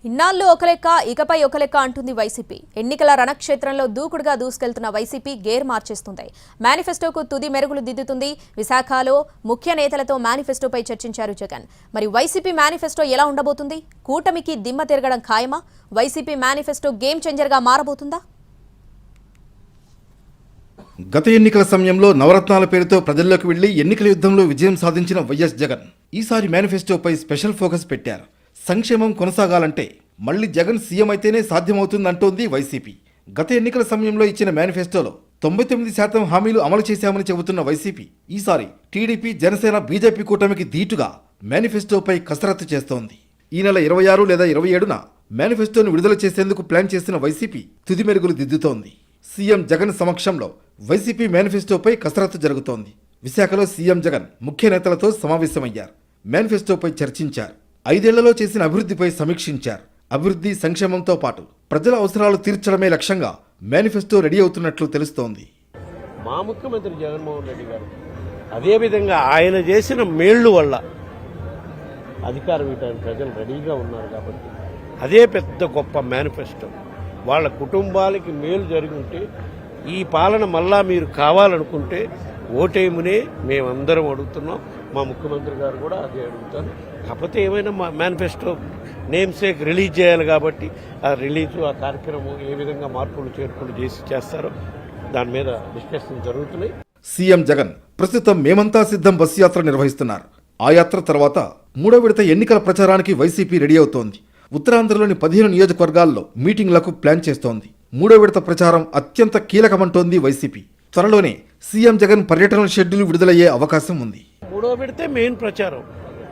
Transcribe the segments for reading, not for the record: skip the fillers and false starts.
ఇన్నాళ్ళు ఒక లెక్క ఇకపై ఒక లెక్క అంటుంది వైసీపీ. ఎన్నికల రణక్షేత్రంలో దూకుడుగా దూసుకెళ్తున్న వైసీపీ గేర్ మార్చేస్తుంది. మేనిఫెస్టోకు తుది మెరుగులు దిద్దుతుంది. విశాఖలో ముఖ్య నేతలతో మేనిఫెస్టోపై చర్చించారు జగన్. మరి వైసీపీ మేనిఫెస్టో ఎలా ఉండబోతుంది? కూటమికి దిమ్మ తిరగడం ఖాయమా? వైసీపీ మేనిఫెస్టో గేమ్ చేంజర్గా మారబోతుందా? గత ఎన్నికల సమయంలో నవరత్నాల పేరుతో ప్రజల్లోకి వెళ్లి ఎన్నికల యుద్ధంలో విజయం సాధించిన వైఎస్ జగన్ ఈసారి మేనిఫెస్టోపై స్పెషల్ ఫోకస్ పెట్టారు. సంక్షేమం కొనసాగాలంటే మళ్లీ జగన్ సీఎం అయితేనే సాధ్యమవుతుందంటోంది వైసీపీ. గత ఎన్నికల సమయంలో ఇచ్చిన మేనిఫెస్టోలో 99% హామీలు అమలు చేశామని చెబుతున్న వైసీపీ ఈసారి టీడీపీ, జనసేన, బీజేపీ కూటమికి ధీటుగా మేనిఫెస్టోపై కసరత్తు చేస్తోంది. ఈ నెల 26 లేదా 27న మేనిఫెస్టోను విడుదల చేసేందుకు ప్లాన్ చేసిన వైసీపీ తుది మెరుగులు దిద్దుతోంది. సీఎం జగన్ సమక్షంలో వైసీపీ మేనిఫెస్టోపై కసరత్తు జరుగుతోంది. విశాఖలో సీఎం జగన్ ముఖ్య నేతలతో సమావేశమయ్యారు. మేనిఫెస్టోపై చర్చించారు. 5 ఏళ్లలో చేసిన అభివృద్ధిపై సమీక్షించారు. అభివృద్ధి, సంక్షేమంతో పాటు ప్రజల అవసరాలు తీర్చడమే లక్ష్యంగా మేనిఫెస్టో రెడీ అవుతున్నట్లు తెలుస్తోంది. మా ముఖ్యమంత్రి జగన్మోహన్ రెడ్డి గారు అదేవిధంగా ఆయన చేసిన మేళ్లు వల్ల అధికారం ఇవ్వడానికి ప్రజలు రెడీగా ఉన్నారు కాబట్టి అదే పెద్ద గొప్ప మేనిఫెస్టో. వాళ్ళ కుటుంబాలకి మేలు జరుగుంటే ఈ పాలన మళ్ళా మీరు కావాలనుకుంటే ఓటేమునే మేమందరం అడుగుతున్నాం. మా ముఖ్యమంత్రి గారు కూడా అదే అడుగుతారు. కాకపోతే ఏమైనా మా మేనిఫెస్టో నేమ్ సేక్ రిలీజ్ చేయాలి కాబట్టి ఆ రిలీజు, ఆ కార్యక్రమం ఏ విధంగా మార్పులు చేర్పులు చేస్తారో దాని మీద డిస్కషన్ జరుగుతున్నాయి. సీఎం జగన్ ప్రస్తుతం మేమంతా సిద్ధం బస్సు యాత్ర నిర్వహిస్తున్నారు. ఆ యాత్ర తర్వాత 3వ విడత ఎన్నికల ప్రచారానికి వైసీపీ రెడీ అవుతోంది. ఉత్తరాంధ్రలోని 15 నియోజకవర్గాల్లో మీటింగ్లకు ప్లాన్ చేస్తోంది. 3వ విడత ప్రచారం అత్యంత కీలకమంటోంది వైసీపీ. త్వరలోనే సీఎం జగన్ పర్యటన షెడ్యూల్ విడుదలయ్యే అవకాశం ఉంది. 3వ విడతే మెయిన్ ప్రచారం,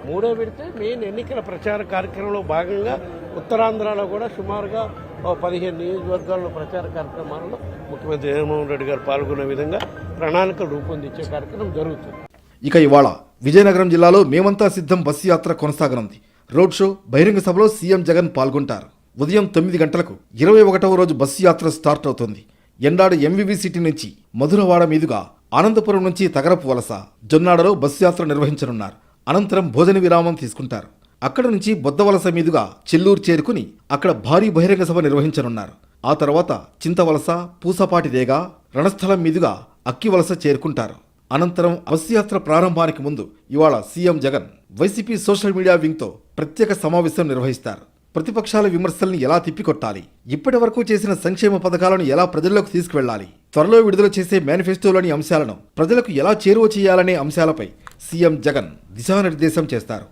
3వ విడతే మెయిన్ ఎన్నికల ప్రచార కార్యక్రమంలో భాగంగా ఉత్తరాంధ్రలో కూడా సుమారుగా 15 నియోజకవర్గాల్లో ప్రచార కార్యక్రమాలలో ముఖ్యమంత్రి జగన్మోహన్ రెడ్డి గారు పాల్గొనే విధంగా ప్రణాళికలు రూపొందించే కార్యక్రమం జరుగుతుంది. ఇక ఇవాళ విజయనగరం జిల్లాలో మేమంతా సిద్ధం బస్సు యాత్ర కొనసాగనుంది. రోడ్ షో, బహిరంగ సభలో సీఎం జగన్ పాల్గొంటారు. ఉదయం 9 గంటలకు 21వ రోజు బస్సు యాత్ర స్టార్ట్ అవుతుంది. ఎండాడు ఎంవీవీ సిటీ నుంచి మధురవాడ మీదుగా ఆనందపురం నుంచి తగరపు వలస, జొన్నాడలో బస్సు యాత్ర నిర్వహించనున్నారు. అనంతరం భోజన విరామం తీసుకుంటారు. అక్కడ నుంచి బొద్దవలస మీదుగా చెల్లూరు చేరుకుని అక్కడ భారీ బహిరంగ సభ నిర్వహించనున్నారు. ఆ తర్వాత చింతవలస, పూసపాటిదేగ, రణస్థలం మీదుగా అక్కివలస చేరుకుంటారు. అనంతరం బస్సు యాత్ర ప్రారంభానికి ముందు ఇవాళ CM Jagan YCP social media వింగ్తో ప్రత్యేక సమావేశం నిర్వహిస్తారు. ప్రతిపక్షాల విమర్శల్ని ఎలా తిప్పికొట్టాలి, ఇప్పటి వరకు చేసిన సంక్షేమ పథకాలను ఎలా ప్రజల్లోకి తీసుకువెళ్లాలి, త్వరలో విడుదల చేసే మేనిఫెస్టోలోని అంశాలను ప్రజలకు ఎలా చేరువ చేయాలనే అంశాలపై సీఎం జగన్ దిశానిర్దేశం చేస్తారు.